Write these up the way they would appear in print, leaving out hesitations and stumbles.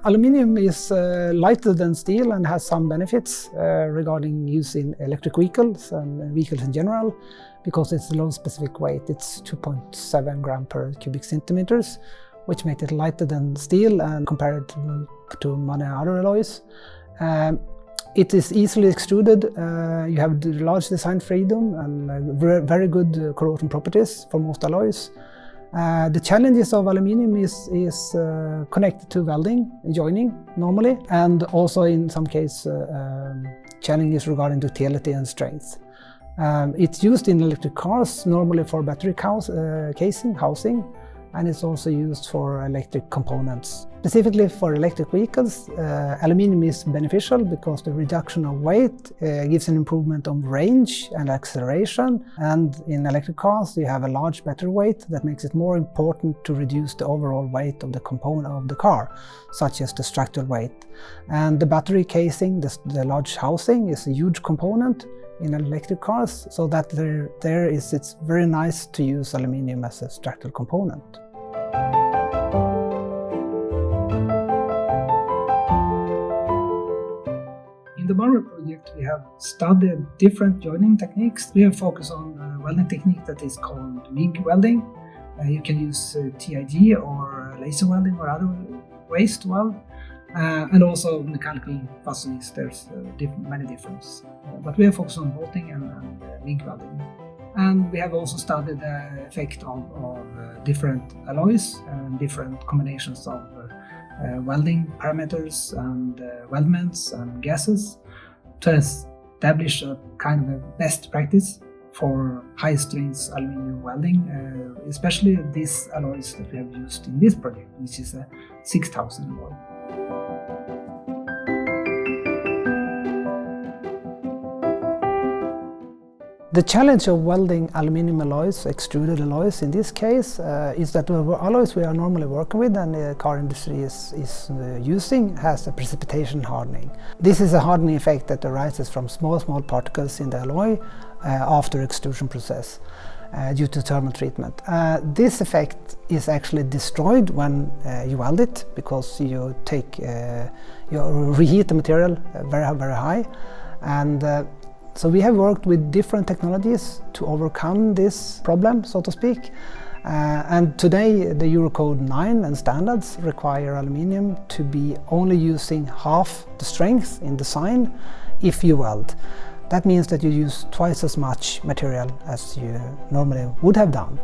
Aluminium is lighter than steel and has some benefits regarding use in electric vehicles and vehicles in general, because it's low specific weight. It's 2.7 grams per cubic centimeters, which makes it lighter than steel and compared to many other alloys. It is easily extruded. You have large design freedom and very good corrosion properties for most alloys. The challenges of aluminium is connected to welding, joining normally, and also in some cases challenges regarding ductility and strength. It's used in electric cars normally for battery casing, housing, and it's also used for electric components. Specifically for electric vehicles, aluminium is beneficial because the reduction of weight gives an improvement on range and acceleration. And in electric cars, you have a large battery weight that makes it more important to reduce the overall weight of the component of the car, such as the structural weight. And the battery casing, the large housing, is a huge component in electric cars, so that it's very nice to use aluminium as a structural component. In the Marvel project, we have studied different joining techniques. We have focused on a welding technique that is called MIG welding. You can use TIG or laser welding or other ways to weld. And also mechanical fastenings, there's many differences. But we have focused on bolting and MIG welding. And we have also studied the effect of different alloys and different combinations of welding parameters and weldments and gases to establish a kind of a best practice for high strength aluminum welding, especially these alloys that we have used in this project, which is a 6000 alloy. The challenge of welding aluminium alloys, extruded alloys in this case, is that the alloys we are normally working with and the car industry is using has a precipitation hardening. This is a hardening effect that arises from small particles in the alloy after extrusion process due to thermal treatment. This effect is actually destroyed when you weld it, because you reheat the material very high. And so we have worked with different technologies to overcome this problem, so to speak. And today the Eurocode 9 and standards require aluminium to be only using half the strength in design if you weld. That means that you use twice as much material as you normally would have done.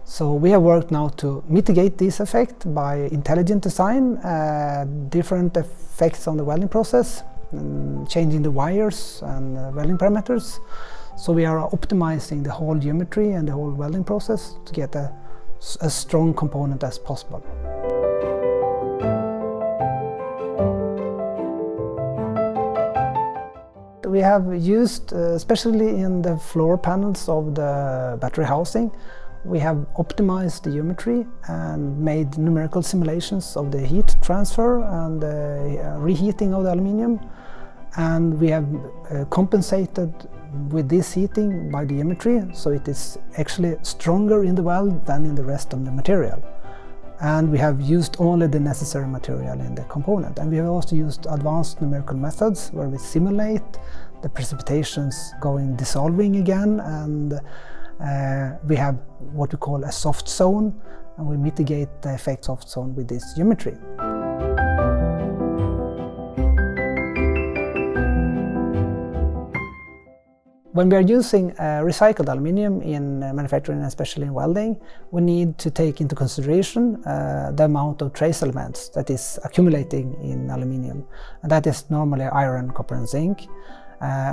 So we have worked now to mitigate this effect by intelligent design, different effects on the welding process, changing the wires and welding parameters. So we are optimizing the whole geometry and the whole welding process to get as strong component as possible. We have used, especially in the floor panels of the battery housing, we have optimized the geometry and made numerical simulations of the heat transfer and reheating of the aluminium. And we have compensated with this heating by the geometry, so it is actually stronger in the weld than in the rest of the material. And we have used only the necessary material in the component. And we have also used advanced numerical methods where we simulate the precipitations dissolving again, and we have what we call a soft zone, and we mitigate the effects of soft zone with this geometry. When we are using recycled aluminium in manufacturing, especially in welding, we need to take into consideration the amount of trace elements that is accumulating in aluminium. And that is normally iron, copper and zinc.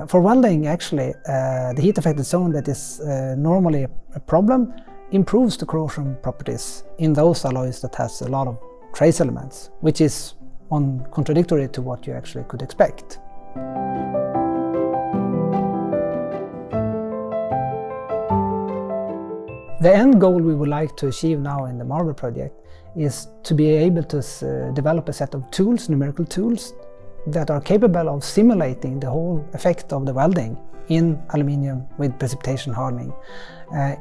For welding, actually, the heat affected zone that is normally a problem improves the corrosion properties in those alloys that has a lot of trace elements, which is contradictory to what you actually could expect. The end goal we would like to achieve now in the Marvel project is to be able to develop a set of tools, numerical tools, that are capable of simulating the whole effect of the welding in aluminium with precipitation hardening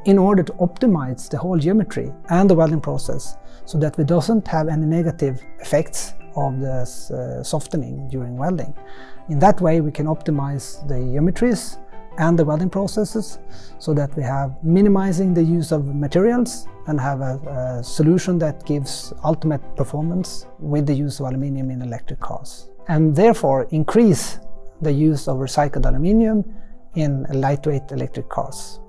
in order to optimize the whole geometry and the welding process so that we doesn't have any negative effects of the softening during welding. In that way we can optimize the geometries and the welding processes so that we have minimizing the use of materials and have a solution that gives ultimate performance with the use of aluminium in electric cars. And therefore increase the use of recycled aluminium in lightweight electric cars.